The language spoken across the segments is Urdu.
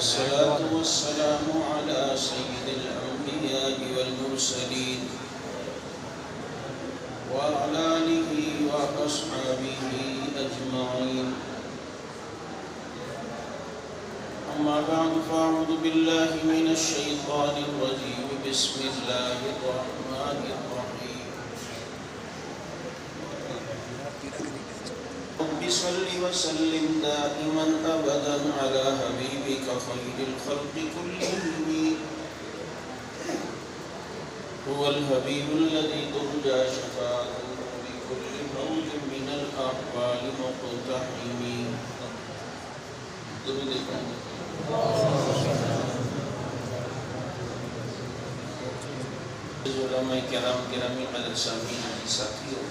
والصلاة والسلام على سيد الأنبياء والمرسلين وعلى آله وأصحابه أجمعين. أما بعد فأعوذ بالله من الشيطان الرجيم. بسم الله الرحمن الرحيم. رب صل وسلم دائما أبدا على حبيبك خير الخلق كلهم. هو الحبيب الذي ترجى شفاعته بكل موج من الأحوال مقتحم. علماء کرام گرامی قدر سامعین ساتھیوں،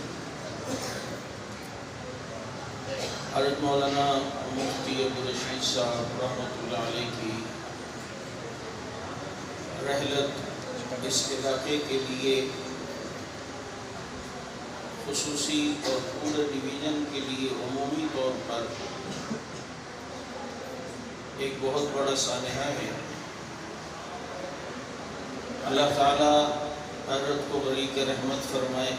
حضرت مولانا مفتی عبدالرشید صاحب رحمۃ اللہ علیہ کی رحلت اس علاقے کے لیے خصوصی اور پورے ڈویژن کے لیے عمومی طور پر ایک بہت بڑا سانحہ ہے. اللہ تعالیٰ حضرت کو غریق رحمت فرمائے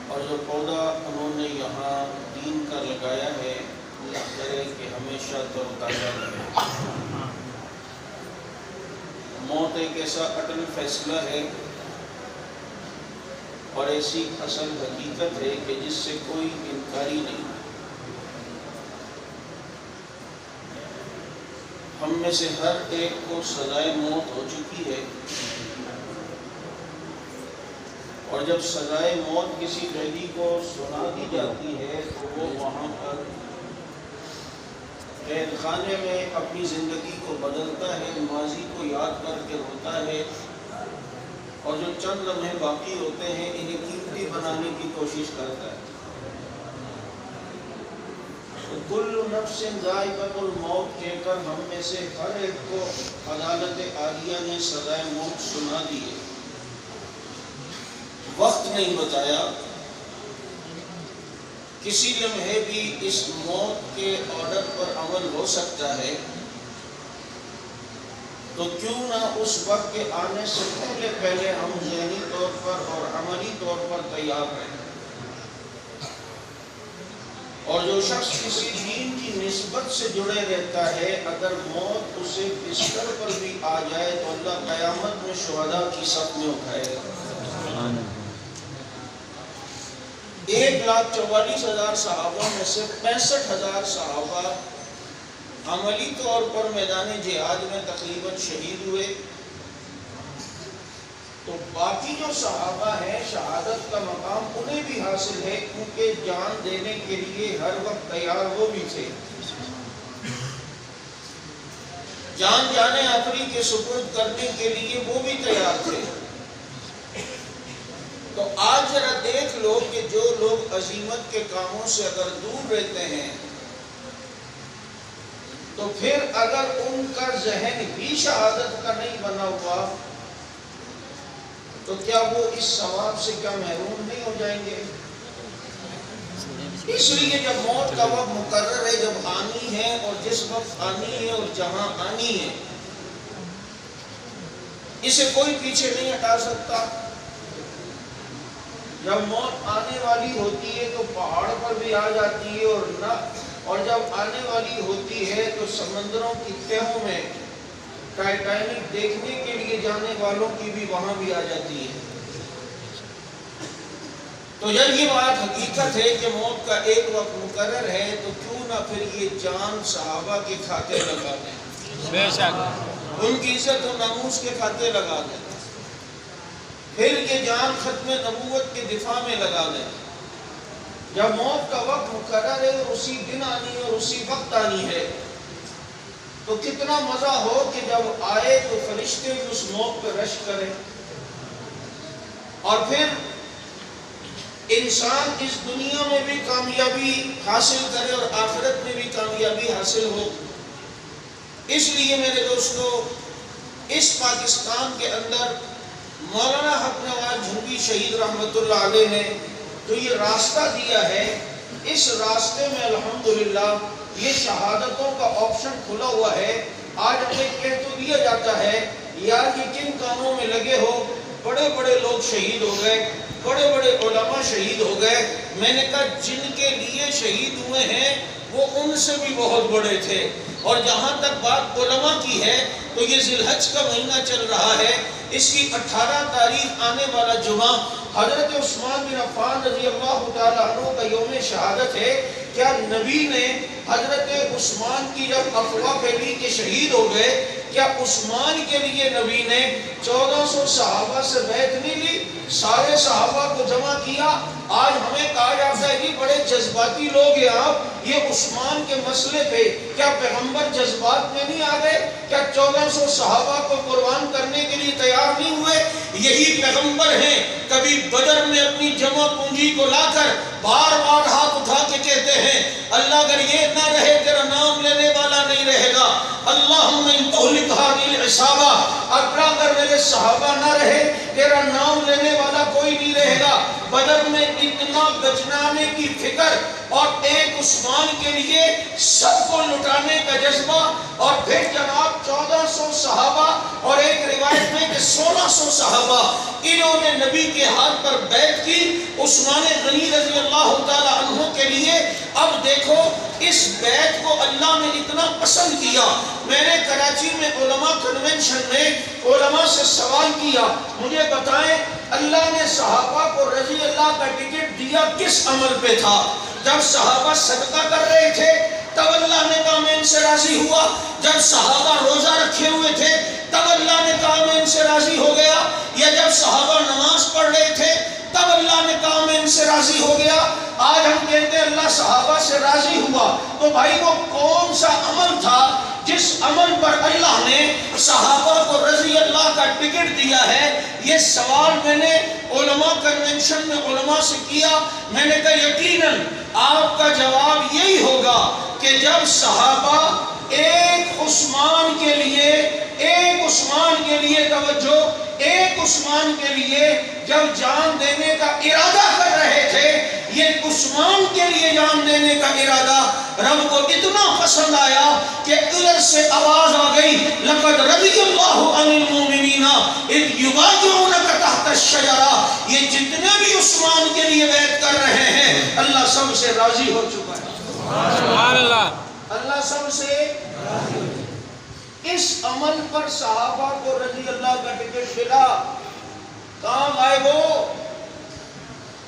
اور جو پودا انہوں نے یہاں دین کا لگایا ہے اللہ کرے کہ ہمیشہ تر تازہ رہے. موت ایک ایسا اٹل فیصلہ ہے اور ایسی اصل حقیقت ہے کہ جس سے کوئی انکاری نہیں. ہم میں سے ہر ایک کو سزائے موت ہو چکی ہے، اور جب سزائے موت کسی قیدی کو سنا دی جاتی ہے تو وہ وہاں پر قید خانے میں اپنی زندگی کو بدلتا ہے، ماضی کو یاد کر کے روتا ہے، اور جو چند لمحے باقی ہوتے ہیں انہیں قیمتی بنانے کی کوشش کرتا ہے. کل نفس ذائقۃ الموت کہہ کر ہم میں سے ہر ایک کو عدالت عالیہ نے سزائے موت سنا دی ہے. وقت نہیں بتایا، کسی لمحے بھی اس موت کے آرڈر پر عمل ہو سکتا ہے، تو کیوں نہ اس وقت کے آنے سے پہلے ہم ذہنی طور پر اور عملی طور پر تیار رہیں. اور جو شخص کسی دین کی نسبت سے جڑے رہتا ہے، اگر موت اسے بستر پر بھی آ جائے تو اللہ قیامت میں شہداء کی صف میں اٹھائے گا. 1,44,000 صحابہ میں سے 65,000 صحابہ عملی طور پر میدان جہاد میں تقریباً شہید ہوئے. تو باقی جو صحابہ ہیں شہادت کا مقام انہیں بھی حاصل ہے، کیونکہ جان دینے کے لیے ہر وقت تیار وہ بھی تھے. جان جانے آخری کے سپرد کرنے کے لیے وہ بھی تیار تھے. تو آج ذرا دیکھ لو کہ جو لوگ عزیمت کے کاموں سے اگر دور رہتے ہیں تو پھر اگر ان کا ذہن ہی شہادت کا نہیں بنا ہوا تو کیا وہ اس ثواب سے کیا محروم نہیں ہو جائیں گے؟ اس لیے جب موت کا وقت مقرر ہے، جب آنی ہے اور جس وقت آنی ہے اور جہاں آنی ہے، اسے کوئی پیچھے نہیں ہٹا سکتا. جب موت آنے والی ہوتی ہے تو پہاڑ پر بھی آ جاتی ہے، اور جب آنے والی ہوتی ہے تو سمندروں کی تہوں میں ٹائٹینک دیکھنے کے لیے جانے والوں کی بھی وہاں بھی آ جاتی ہے. تو جب یہ بات حقیقت ہے کہ موت کا ایک وقت مقرر ہے تو کیوں نہ پھر یہ جان صحابہ کے کھاتے لگا دیں، بے شک ان کی عزت و ناموس کے کھاتے لگا دیں، پھر یہ جان ختم نبوت کے دفاع میں لگا دیں. جب موت کا وقت مقرر ہے اور اسی دن آنی ہے اور اسی وقت آنی ہے تو کتنا مزہ ہو کہ جب آئے تو فرشتے اس موت پہ رش کریں، اور پھر انسان اس دنیا میں بھی کامیابی حاصل کرے اور آخرت میں بھی کامیابی حاصل ہو. اس لیے میرے دوستو، اس پاکستان کے اندر مولانا حق نواز جھنگی شہید رحمت اللہ علیہ نے جو یہ راستہ دیا ہے اس راستے میں الحمدللہ یہ شہادتوں کا آپشن کھلا ہوا ہے. آج ہمیں کہہ تو دیا جاتا ہے یار یہ کن کاموں میں لگے ہو، بڑے بڑے لوگ شہید ہو گئے، بڑے بڑے علماء شہید ہو گئے. میں نے کہا جن کے لیے شہید ہوئے ہیں وہ ان سے بھی بہت بڑے تھے. اور جہاں تک بات علماء کی ہے تو یہ ذی الحج کا مہینہ چل رہا ہے، اس کی 18 تاریخ آنے والا جمعہ حضرت عثمان بن عفان رضی اللہ تعالیٰ عنہ کا یوم شہادت ہے. کیا نبی نے حضرت عثمان کی جب افواہ پھیلی کہ شہید ہو گئے، کیا عثمان کے لیے نبی نے 1400 صحابہ سے بیعت نہیں لی، سارے صحابہ کو جمع کیا؟ آج ہمیں کہا جاتا ہے کہ بڑے جذباتی لوگ ہیں آپ، یہ عثمان کے مسئلے پہ کیا پیغمبر جذبات میں نہیں آ گئے؟ کیا 1400 صحابہ کو قربان کرنے کے لیے تیار نہیں ہوئے؟ یہی پیغمبر ہیں کبھی بدر میں اپنی جمع پونجی کو لا کر بار بار ہاتھ اٹھا کے کہتے ہیں اللہ اگر یہ نہ رہے تیرا نام لینے والا نہیں رہے گا. اللہم ان تہلک ہذہ العصابہ، اگر میرے صحابہ نہ رہے تیرا نام لینے والا کوئی نہیں رہے گا. بدر میں اتنا بچنانے کی فکر اور ایک عثمان کے لیے سب کو لٹانے کا جذبہ، اور پھر جناب 1400 صحابہ اور ایک روایت میں کہ 1600 صحابہ انہوں نے نبی کے ہاتھ پر بیعت کی عثمان غنی رضی اللہ تعالی عنہ کے لیے. اب دیکھو اس بیعت کو اللہ نے اتنا پسند کیا. میں نے کراچی میں علماء کنونشن میں علماء سے سوال کیا مجھے بتائیں اللہ نے صحابہ کو رضی اللہ کا ٹکٹ دیا کس عمل پہ تھا؟ جب صحابہ صدقہ کر رہے تھے تب اللہ نے کہا میں ان سے راضی ہوا، جب صحابہ روزہ رکھے ہوئے تھے تب اللہ نے کہا میں ان سے راضی ہو گیا، یا جب صحابہ نماز پڑھ رہے تھے تب اللہ نے کہا میں ان سے راضی ہو گیا؟ آج ہم کہتے ہیں اللہ صحابہ سے راضی ہوا، تو بھائی وہ کون سا عمل تھا جس عمل پر اللہ نے صحابہ کو رضی اللہ کا ٹکٹ دیا ہے؟ یہ سوال میں نے علماء کنونشن میں علماء سے کیا. میں نے کہا یقیناً آپ کا جواب یہی ہوگا کہ جب صحابہ ایک عثمان کے لیے توجہ، ایک عثمان کے لیے جب جان دینے کا ارادہ کر رہے تھے، یہ عثمان کے لیے جان دینے کا ارادہ رب کو اتنا پسند آیا کہ ادھر سے آواز آ گئی لقد رضی اللہ عن المؤمنین اذ یبایعونک تحت الشجرہ. یہ جتنے بھی عثمان کے لیے بیعت کر رہے ہیں اللہ سب سے راضی ہو چکا ہے. سبحان اللہ، اللہ سب سے راضی ہو. اس عمل پر صحابہ کو رضی اللہ کا ٹکٹ ملا. کام آئے وہ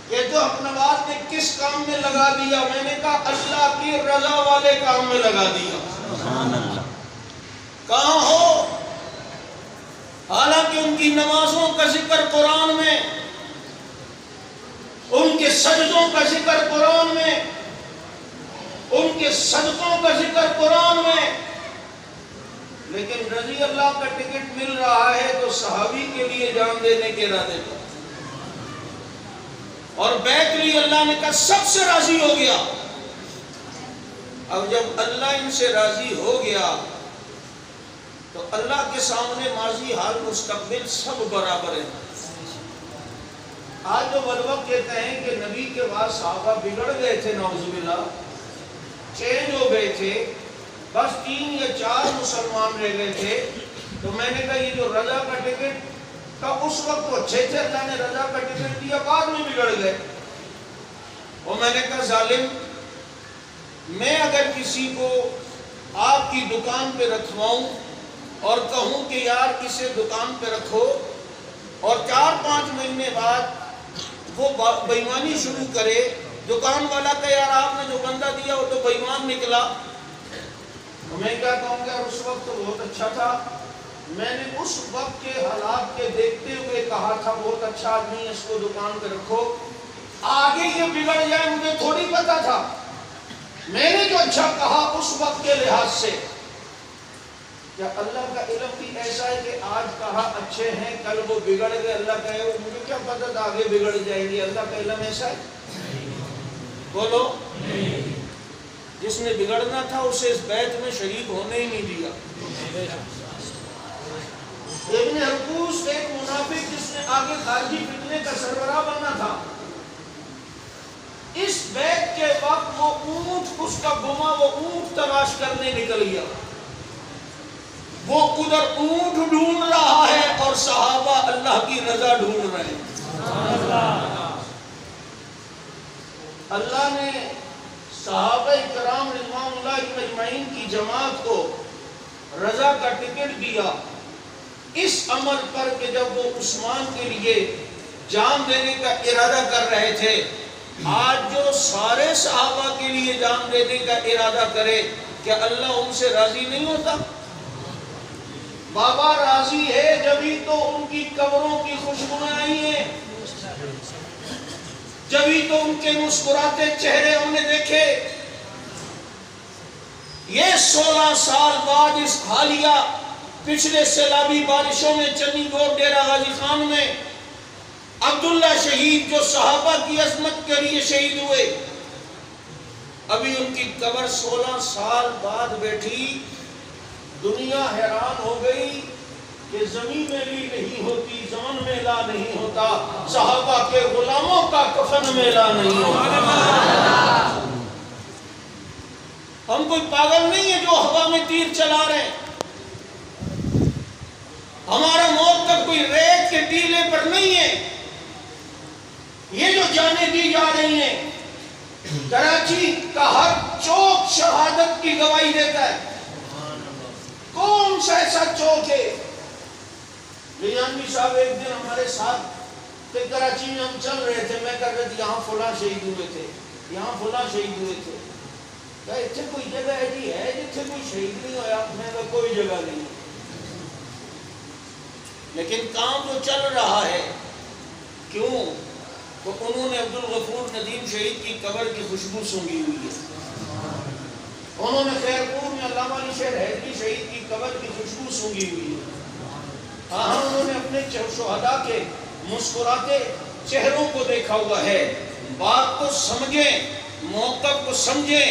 کہ جو اپنا بات نے کس کام میں لگا دیا؟ میں نے کہا اللہ کی رضا والے کام میں لگا دیا. سبحان اللہ. کہاں ہو؟ حالانکہ ان کی نمازوں کا ذکر قرآن میں، ان کے سجدوں کا ذکر قرآن میں، ان کے صدقوں کا ذکر قرآن میں، لیکن رضی اللہ کا ٹکٹ مل رہا ہے تو صحابی کے لیے جان دینے کے ارادے پر. اور بیعت لی اللہ نے کہا سب سے راضی ہو گیا. اب جب اللہ ان سے راضی ہو گیا تو اللہ کے سامنے ماضی حال مستقبل سب برابر ہیں. آج جو وقت کہتے ہیں کہ نبی کے بعد صحابہ بگڑ گئے تھے، نعوذ باللہ چینج ہو گئے تھے، بس 3 یا 4 مسلمان رہ گئے تھے، تو میں نے کہا یہ جو رضا کا ٹکٹ کا اس وقت تو اچھے تھے، اللہ نے رضا کا ٹکٹ دیا، بعد میں بگڑ گئے. اور میں نے کہا ظالم، میں اگر کسی کو آپ کی دکان پہ رکھواؤں اور کہوں کہ یار اسے دکان پہ رکھو، اور 4-5 مہینے بعد وہ بے ایمانی شروع کرے، دکان والا کہ یار آپ نے جو بندہ دیا وہ تو بے ایمان نکلا، تو میں کیا کہوں گا اس وقت تو بہت اچھا تھا، میں نے اس وقت کے حالات کے دیکھتے ہوئے کہا تھا بہت اچھا آدمی ہے، اس کو دکان پہ رکھو. آگے یہ بگڑ جائے مجھے تھوڑی پتا تھا. میں نے جو اچھا کہا اس وقت کے لحاظ سے، کیا اللہ کا علم بھی ایسا ہے کہ آج کہا اچھے ہیں کل وہ بگڑ گئے؟ اللہ کہے مجھے کیا پتا تھا آگے بگڑ جائیں گے؟ اللہ کا علم ایسا ہے؟ بولو. جس نے بگڑنا تھا اسے اس بیعت میں شریک ہونے ہی نہیں دیا. ابن حرقوس ایک منافق جس نے آگے خارجی فتنے کا سربراہ بننا تھا، اس بیعت کے وقت وہ اونٹ اس کا گما وہ اونٹ تلاش کرنے نکل گیا. وہ ادھر اونٹ ڈھونڈ رہا ہے اور صحابہ اللہ کی رضا ڈھونڈ رہے ہیں. اللہ نے صحابہ کرام رضوان اللہ اجمعین کی جماعت کو رضا کا ٹکٹ دیا اس عمل پر کہ جب وہ عثمان کے لیے جان دینے کا ارادہ کر رہے تھے. آج جو سارے صحابہ کے لیے جان دینے کا ارادہ کرے کیا اللہ ان سے راضی نہیں ہوتا؟ بابا راضی ہے جبھی تو ان کی قبروں کی خوشبوئیں آئی ہیں، جبھی تو ان کے مسکراتے چہرے ہم نے دیکھے. یہ 16 سال بعد اس حالیہ پچھلے سیلابی بارشوں میں چنی گور ڈیرہ غازی خان میں عبداللہ شہید جو صحابہ کی عظمت کے لیے شہید ہوئے، ابھی ان کی قبر 16 سال بعد بیٹھی. دنیا حیران ہو گئی کہ زمین میلی نہیں ہوتی، زمن میلا نہیں ہوتا، صحابہ کے غلاموں کا کفن میلا نہیں ہوتا. ہم کوئی پاگل نہیں ہے جو ہوا میں تیر چلا رہے ہیں. ہمارا موت تک کوئی ریت کے ٹیلے پر نہیں ہے. یہ جو جانیں دی جا رہی ہیں، کراچی کا ہر چوک شہادت کی گواہی دیتا ہے. کون سا ایسا چوک ہے؟ ریانوی صاحب ایک دن ہمارے ساتھ کہ کراچی میں ہم چل رہے تھے، میں کہہ رہے تھے یہاں فلاں شہید ہوئے تھے، یہاں فلاں شہید ہوئے تھے. اتنے کوئی جگہ ہے جی ہے جتنے کوئی شہید نہیں ہوا؟ میں کہا کوئی جگہ نہیں. لیکن کام جو چل رہا ہے کیوں؟ تو انہوں نے عبدالغفور ندیم شہید کی قبر کی خوشبو سونگھی ہوئی ہے. انہوں نے خیرپور میں علامہ علی شیر حیدری شہید کی قبر کی خوشبو سونگھی ہوئی ہے. ہاں انہوں نے اپنے شہداء کے مسکراتے چہروں کو دیکھا ہوا ہے. بات کو سمجھیں، موقف کو سمجھیں.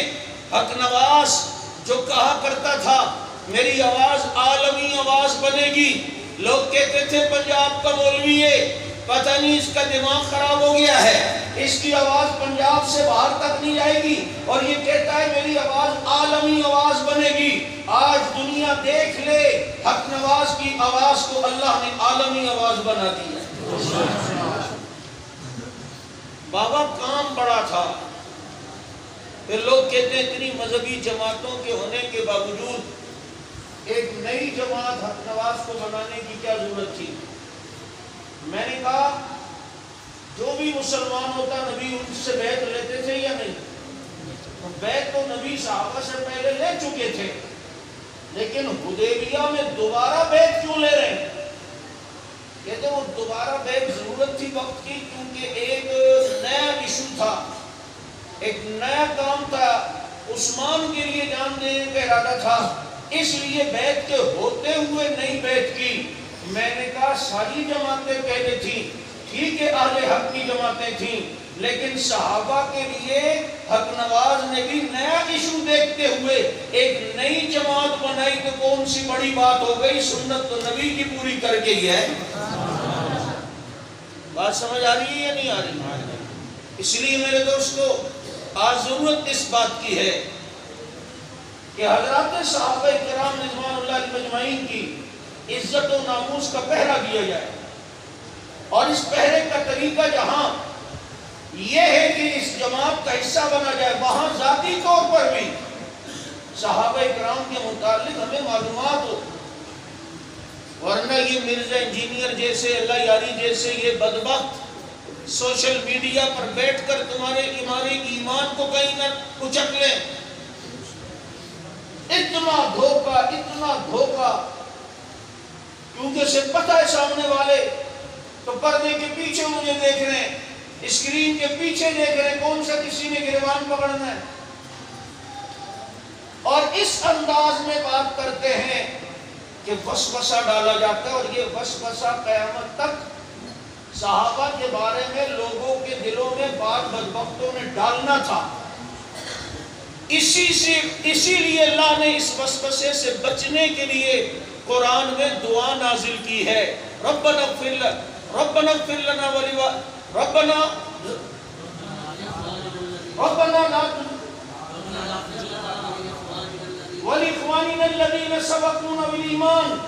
حق نواز جو کہا کرتا تھا میری آواز عالمی آواز بنے گی، لوگ کہتے تھے پنجاب کا مولوی ہے، پتہ نہیں اس کا دماغ خراب ہو گیا ہے، اس کی آواز پنجاب سے باہر تک نہیں جائے گی، اور یہ کہتا ہے میری آواز عالمی آواز بنے گی. آج دنیا دیکھ لے حق نواز کی آواز کو اللہ نے عالمی آواز بنا دی ہے. بابا کام بڑا تھا. پھر لوگ کہتے ہیں اتنی مذہبی جماعتوں کے ہونے کے باوجود ایک نئی جماعت حق نواز کو بنانے کی کیا ضرورت تھی؟ میں نے کہا جو بھی مسلمان ہوتا نبی ان سے بیعت لیتے تھے یا نہیں؟ بیعت تو نبی صحابہ سے پہلے لے چکے تھے، لیکن حدیبیہ میں دوبارہ بیعت کیوں لے رہے ہیں؟ کہتے وہ دوبارہ بیعت ضرورت تھی وقت کی، کیونکہ ایک نیا ایشو تھا، ایک نیا کام تھا، عثمان کے لیے جان دینے کا ارادہ تھا، اس لیے بیعت کے ہوتے ہوئے نہیں بیعت کی. میں نے کہا ساری جماعتیں پہلے تھیں، ٹھیک ہے اہل حق کی جماعتیں تھیں، لیکن صحابہ کے لیے حق نواز نے بھی نیا ایشو دیکھتے ہوئے ایک نئی جماعت بنائی. تو کون سی بڑی بات ہو گئی؟ سنت تو نبی کی پوری کر کے ہی ہے. بات سمجھ آ رہی ہے یا نہیں آ رہی؟ اس لیے میرے دوستو آج ضرورت اس بات کی ہے کہ حضرات صحابہ کرام رضوان اللہ اجمعین کی عزت و ناموس کا پہرا دیا جائے. اور اس پہرے کا طریقہ جہاں یہ ہے کہ اس جماعت کا حصہ بنا جائے، وہاں ذاتی طور پر بھی صحابہ کرام کے متعلق ہمیں معلومات ہو. ورنہ یہ مرزا انجینئر جیسے، اللہ یاری جیسے یہ بدبخت سوشل میڈیا پر بیٹھ کر تمہارے ایمان کو کہیں نہ کچک لیں. اتنا دھوکہ، کیونکہ اسے پتہ ہے سامنے والے تو پردے کے پیچھے مجھے دیکھ رہے ہیں، اسکرین کے پیچھے دیکھ رہے ہیں، کون سا کسی نے گریبان پکڑنا ہے. اور اس انداز میں بات کرتے ہیں کہ وسوسہ ڈالا جاتا ہے، اور یہ وسوسہ قیامت تک صحابہ کے بارے میں لوگوں کے دلوں میں بعض بدبختوں نے ڈالنا تھا. اسی لیے اللہ نے اس وسوسے سے بچنے کے لیے قرآن میں دعا نازل کی ہے. ربنا اغفر لنا ربنا لا ولإخواننا الذين سبقونا بالإيمان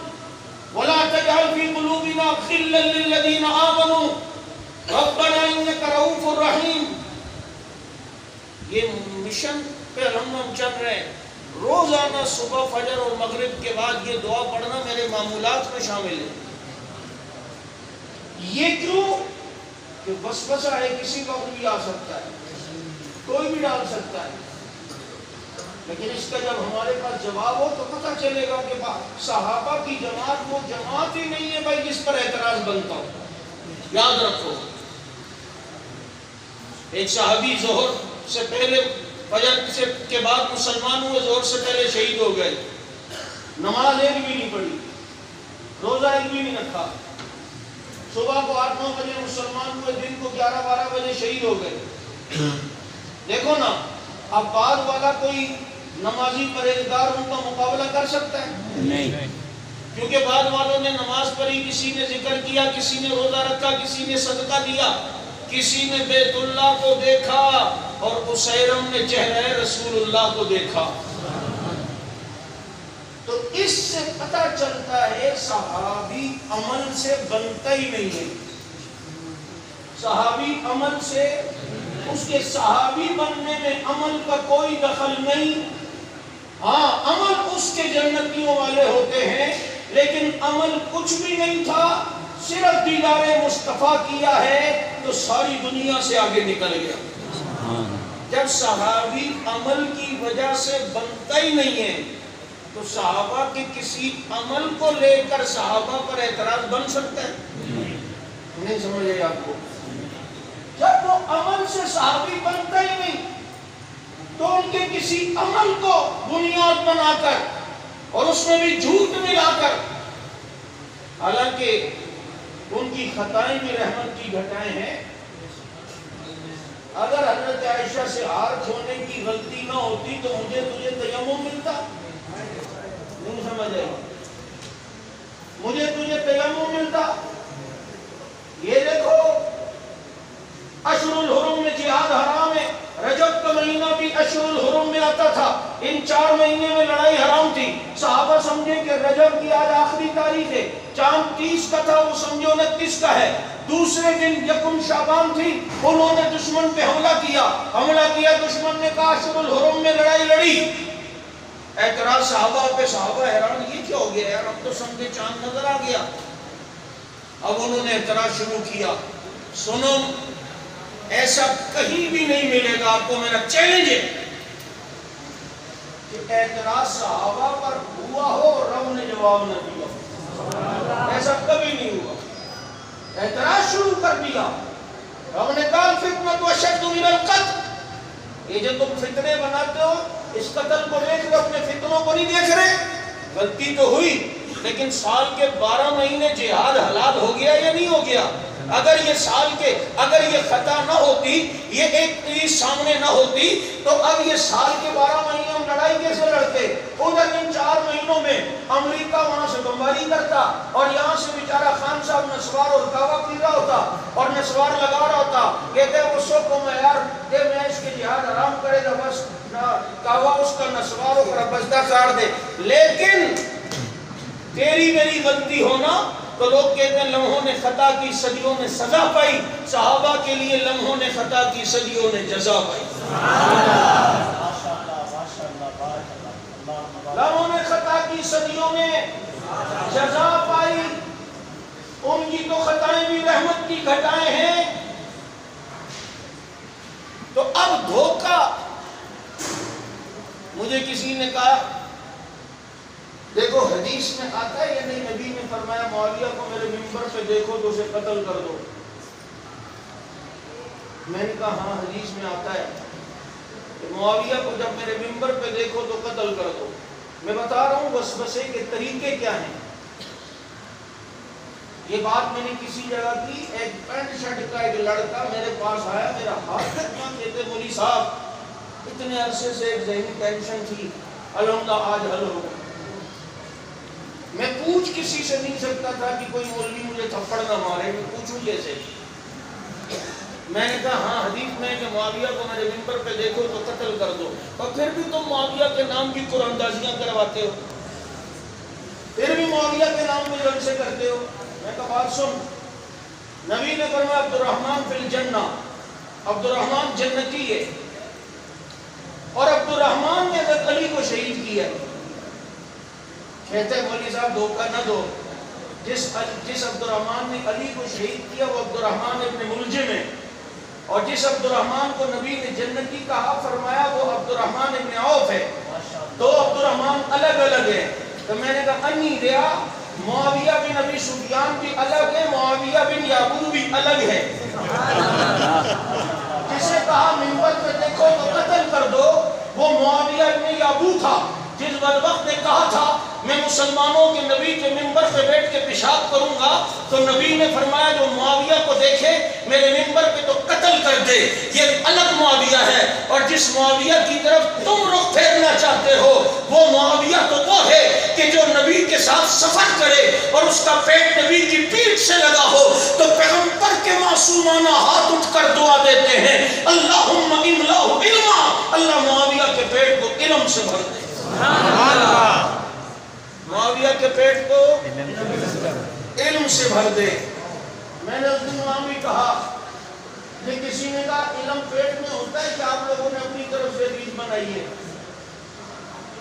ولا تجعل في قلوبنا غلا للذين آمنوا ربنا إنك رؤوف رحیم. یہ مشن پہ ہم چل رہے ہیں. روزانہ صبح فجر اور مغرب کے بعد یہ دعا پڑھنا میرے معمولات میں شامل ہے. یہ کیوں کہ وسوسہ ہے، کسی کا بھی آ سکتا ہے، کوئی بھی ڈال سکتا ہے، لیکن اس کا جب ہمارے پاس جواب ہو تو پتہ چلے گا کہ صحابہ کی جماعت وہ جماعت ہی نہیں ہے بھائی جس پر اعتراض بنتا ہو. یاد رکھو، ایک صحابی ظہر سے پہلے فجر کے بعد مسلمان ہوئے، ظہر سے پہلے شہید ہو گئے، نماز ایک بھی نہیں پڑھی، روزہ ایک بھی نہیں رکھا، صبح کو 8-9 بجے مسلمان ہوئے، دن کو 11-12 بجے شہید ہو گئے. دیکھو نا، اب بعد والا کوئی نمازی پرہیزگار ان کا مقابلہ کر سکتا ہے؟ نہیں، کیونکہ بعد والوں نے نماز پڑھی، کسی نے ذکر کیا، کسی نے روزہ رکھا، کسی نے صدقہ دیا، کسی نے بیت اللہ کو دیکھا اور اسیرم نے چہرہ رسول اللہ کو دیکھا. تو اس سے پتہ چلتا ہے صحابی عمل سے بنتا ہی نہیں ہے. صحابی عمل سے، اس کے صحابی بننے میں عمل کا کوئی دخل نہیں. ہاں، عمل اس کے جنتیوں والے ہوتے ہیں، لیکن عمل کچھ بھی نہیں تھا، صرف دیدار مصطفیٰ کیا ہے تو ساری دنیا سے آگے نکل گیا. جب صحابی عمل کی وجہ سے بنتا ہی نہیں ہے تو صحابہ کے کسی عمل کو لے کر صحابہ پر اعتراض بن سکتا ہے؟ نہیں سمجھ آئی آپ کو؟ جب وہ عمل سے صحابی بنتا ہی نہیں تو ان کے کسی عمل کو بنیاد بنا کر اور اس میں بھی جھوٹ ملا کر، حالانکہ ان کی خطائیں بھی رحمت کی گھٹائیں ہیں. اگر حضرت عائشہ سے ہار چھوڑنے کی غلطی نہ ہوتی تو مجھے تجھے تیمم ملتا؟ نہیں سمجھ آئی؟ مجھے تجھے تیمم ملتا؟ یہ دیکھو، اشہر الحرم میں جہاد حرام ہے. رجب کا مہینہ بھی اشہر الحرم میں آتا تھا. ان 4 مہینے میں لڑائی حرام تھی. صحابہ سمجھے کہ رجب کی آج آخری تاریخ ہے، چاند 30 کا تھا، وہ سمجھو 29 کا ہے. دوسرے دن یکم شعبان تھی، انہوں نے دشمن پہ حملہ کیا. دشمن نے کہا اشہر الحرم میں لڑائی لڑی. اعتراض صحابہ پہ، صحابہ حیران، یہ کیا ہو گیا یار، ہم تو سمجھے چاند نظر آ گیا. اب انہوں نے اعتراض شروع کیا. سنو، ایسا کہیں بھی نہیں ملے گا آپ کو، میرا چیلنج ہے کہ اعتراض صحابہ پر ہوا ہو اور رب نے جواب نہ دیا. ایسا کبھی نہیں ہوا. اعتراض شروع کر دیا. رب نے کہا فتنۃ اشد من القتل. یہ جو تم فتنے بناتے ہو، اس قتل کو دیکھ رہے، اپنے فتنوں کو نہیں دیکھ رہے. غلطی تو ہوئی، لیکن سال کے 12 مہینے جہاد حلال ہو گیا یا نہیں ہو گیا؟ اگر یہ خطا نہ ہوتی، یہ ایک چیز سامنے نہ ہوتی تو اب یہ سال کے 12 مہینے ہم لڑائی کیسے لڑتے؟ ادھر ان 4 مہینوں میں امریکہ وہاں سے بمباری کرتا اور یہاں سے بیچارہ خان صاحب نسوار اور کعوہ پی رہا ہوتا اور نسوار لگا رہا ہوتا. کہتے ہیں اس کو میں یار دے، میں اس کے جہاد حرام کرے گا، بس کعوہ اس کا نسوار ہو کر بجدہ کاٹ دے. لیکن تیری میری غلطی ہونا تو لوگ کہتے ہیں لمحوں نے خطا کی، صدیوں نے سزا پائی. صحابہ کے لیے لمحوں نے خطا کی، صدیوں نے جزا پائی. لمحوں نے خطا کی، صدیوں نے جزا پائی. ان کی تو خطائیں بھی رحمت کی گھٹائیں ہیں. تو اب دھوکہ، مجھے کسی نے کہا، دیکھو حدیث میں آتا ہے یا نہیں، نبی نے فرمایا معاویہ کو میرے منبر پہ دیکھو تو اسے قتل کر دو. میں نے کہا ہاں حدیث میں آتا ہے کہ معاویہ کو جب میرے منبر پہ دیکھو تو قتل کر دو. میں بتا رہا ہوں وسوسے کے طریقے کیا ہیں. یہ بات میں نے کسی جگہ کی. ایک پینٹ شرٹ کا ایک لڑکا میرے پاس آیا، میرا ہاتھ پکڑا، کہتے مولوی صاحب اتنے عرصے سے ایک ذہنی ٹینشن تھی، الحمدللہ آج حل ہو گئی. میں پوچھ کسی سے نہیں سکتا تھا کہ کوئی مولوی مجھے تھپڑ نہ مارے، میں پوچھوں کیسے؟ میں نے کہا ہاں حدیث میں کہ معاویہ کو میرے ممبر پہ دیکھو تو قتل کر دو، اور پھر بھی تم معاویہ کے نام کی قرآن اندازیاں کرواتے ہو، پھر بھی معاویہ کے نام میں جلسے کرتے ہو۔ میں کہا بات سن، نبی نے فرمایا عبد الرحمن فی الجنہ، عبد الرحمن جنتی ہے، اور عبد الرحمن نے حضرت علی کو شہید کیا۔ کہتے ہیں مولوی صاحب دھوکہ نہ دو، جس عبد الرحمن نے علی کو شہید کیا وہ عبد الرحمن ابن ملجم ہے، اور جس عبد الرحمن کو نبی نے جنتی کہا فرمایا وہ عبد الرحمن ابن عوف ہے، دو عبد الرحمن الگ الگ ہیں۔ تو میں نے کہا انی ریا، معاویہ بن ابی سفیان بھی الگ ہے، معاویہ بن یعقوب بھی الگ ہے۔ جسے کہا منبر پہ دیکھو تو قتل کر دو، وہ معاویہ بن یعقوب تھا جس وقت نے کہا تھا میں مسلمانوں کے نبی کے منبر پہ بیٹھ کے پیشاب کروں گا، تو نبی نے فرمایا جو معاویہ کو دیکھے میرے منبر پہ تو قتل کر دے، یہ الگ معاویہ ہے، اور جس معاویہ کی طرف تم رخ پھیرنا چاہتے ہو وہ معاویہ تو وہ ہے کہ جو نبی کے ساتھ سفر کرے اور اس کا پیٹ نبی کی پیٹھ سے لگا ہو تو پیغمبر کے معصومانہ ہاتھ اٹھ کر دعا دیتے ہیں اللہم املأہ علما، اللہ معاویہ کے پیٹ کو علم سے بھر دے، معاویہ کے پیٹ کو علم سے بھر دے۔ میں نے اس دن وہاں بھی کہا کہ کسی نے کہا علم پیٹ میں ہوتا ہے کہ آپ لوگوں نے اپنی طرف سے ریز بنائی ہے؟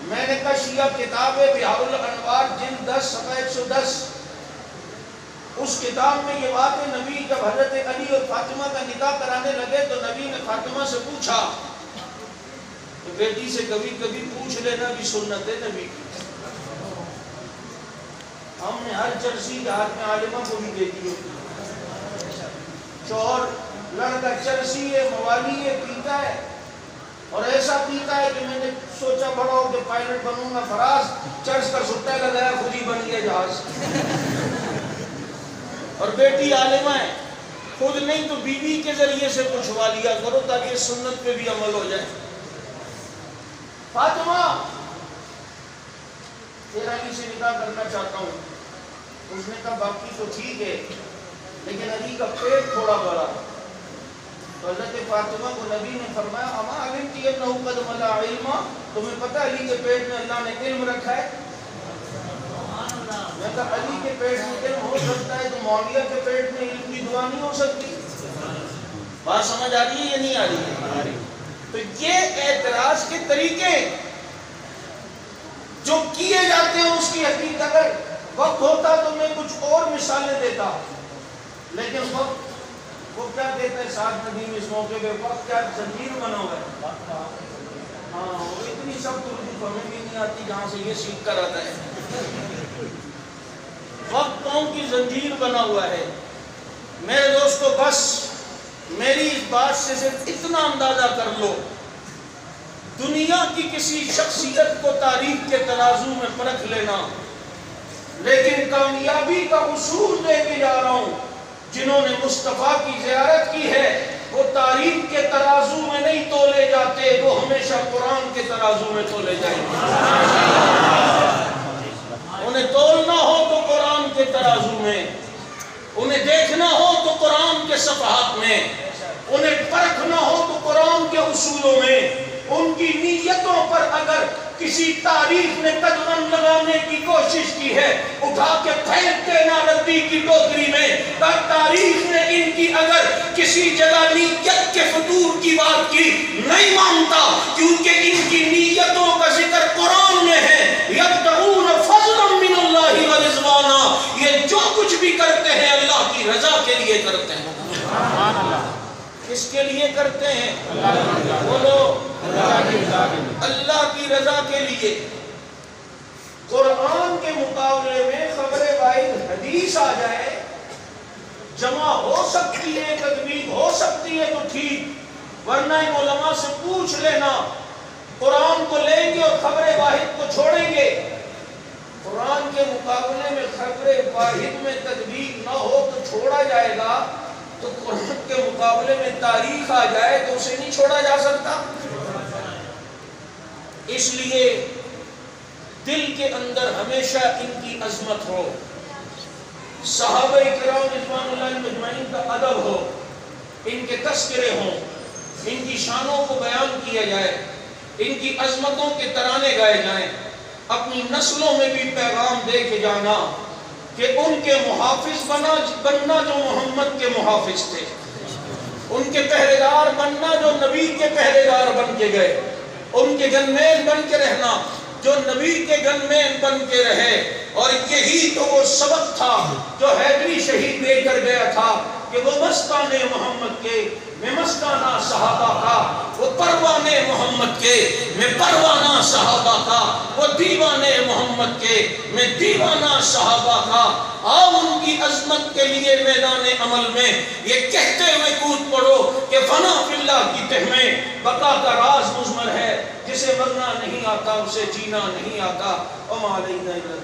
میں نے کہا شیعہ کتاب ہے بحار الانوار جلد 10 صفحہ 110، اس کتاب میں یہ بات ہے نبی جب حضرت علی اور فاطمہ کا نکاح کرانے لگے تو نبی نے فاطمہ سے پوچھا تو بیٹی سے کبھی کبھی پوچھ لینا بھی سنت ہے نبی کی۔ ہم نے ہر چرسی کے ہاتھ میں عالمہ کو بھی دے دی ہوتی، شوہر لڑکا چرسی ہے، موالی ہے، پیتا ہے، اور ایسا پیتا ہے کہ میں نے سوچا بڑا ہو کہ پائلٹ بنوں گا، فراز چرس کا سٹا لگایا خود ہی بن گیا جہاز۔ اور بیٹی عالمہ ہے، خود نہیں تو بیوی کے ذریعے سے پوچھوا لیا کرو تاکہ سنت پہ بھی عمل ہو جائے۔ فاطمہ تیرا علی سے نکاح کرنا چاہتا ہوں، اس نے کہا باقی تو ٹھیک ہے لیکن علی کا پیٹ تھوڑا بڑا ہے، تو حضرت فاطمہ کو نبی نے فرمایا اما علمتی انہ قد ملا علما، تمہیں پتہ علی کے پیٹ میں اللہ نے علم رکھا ہے؟ میں کہا علی کے پیٹ میں علم ہو سکتا ہے تو معاویہ کے پیٹ میں علم کی دعا نہیں ہو سکتی؟ بات سمجھ آ رہی ہے یا نہیں آ رہی ہے؟ تو یہ اعتراض کے طریقے جو کیے جاتے ہیں اس کی حقیقت اگر وقت ہوتا تو میں کچھ اور مثالیں دیتا، لیکن وقت وہ کیا کہتے ہیں ساتھ ندیم اس موقع پہ وقت کیا زنجیر بنا ہوا ہے، ہاں وہ اتنی سب اردو ہمیں بھی نہیں آتی جہاں سے یہ سیکھ کر آتا ہے، وقت قوم کی زنجیر بنا ہوا ہے۔ میرے دوستو بس میری اس بات سے صرف اتنا اندازہ کر لو، دنیا کی کسی شخصیت کو تاریخ کے ترازو میں پرکھ لینا، لیکن کامیابی کا اصول دے کے جا رہا ہوں، جنہوں نے مصطفیٰ کی زیارت کی ہے وہ تاریخ کے ترازو میں نہیں تولے جاتے، وہ ہمیشہ قرآن کے ترازو میں تولے جائیں گے۔ انہیں تولنا ہو تو قرآن کے ترازو میں، انہیں دیکھنا ہو تو قرآن کے صفحات میں، انہیں پرکھنا ہو تو قرآن کے اصولوں میں۔ ان کی نیتوں پر اگر کسی تاریخ نے قدم لگانے کی کوشش کی ہے اٹھا کے پھینک دینا ردی کی ٹوکری میں، تاریخ نے ان کی اگر کسی جگہ نیت کے فطور کی بات کی نہیں مانتا، کیونکہ ان کی نیتوں کا ذکر قرآن میں ہے، یبتغون فضلا من اللہ ورضوانا، یہ جو کچھ بھی کرتے ہیں اللہ کی رضا کے لیے کرتے ہیں۔ سبحان اللہ، کس کے لیے کرتے ہیں؟ بولو اللہ کی رضا کے لیے۔ قرآن کے مقابلے میں خبر واحد حدیث آ جائے، جمع ہو سکتی ہے، تدبیر ہو سکتی ہے تو ٹھیک، ورنہ ان علماء سے پوچھ لینا، قرآن کو لیں گے اور خبر واحد کو چھوڑیں گے۔ قرآن کے مقابلے میں خبر واحد میں تدبیر نہ ہو تو چھوڑا جائے گا، تو قرآن کے مقابلے میں تاریخ آ جائے تو اسے نہیں چھوڑا جا سکتا۔ اس لیے دل کے اندر ہمیشہ ان کی عظمت ہو، صحابہ کرام رضوان اللہ علیہم اجمعین کا ادب ہو، ان کے تذکرے ہوں، ان کی شانوں کو بیان کیا جائے، ان کی عظمتوں کے ترانے گائے جائیں، اپنی نسلوں میں بھی پیغام دے کے جانا کہ ان کے محافظ بننا جو محمد کے محافظ تھے، ان کے پہرے دار بننا جو نبی کے پہرے دار بن کے گئے، ان کے گنمین بن کے رہنا جو نبی کے گنمین بن کے رہے۔ اور یہی تو وہ سبق تھا جو حیدری شہید دے کر گیا تھا کہ وہ مستان محمد کے میں مستانہ صحابہ کا، وہ پروانے محمد کے میں پروانہ صحابہ کا، وہ دیوانے محمد کے میں دیوانہ صحابہ کا۔ آؤ ان کی عظمت کے لیے میدان عمل میں یہ کہتے ہوئے کود پڑو کہ فنا فی اللہ کی تہ میں بقا کا راز مضمر ہے، جسے مرنا نہیں آتا اسے جینا نہیں آتا۔ وما علینا الا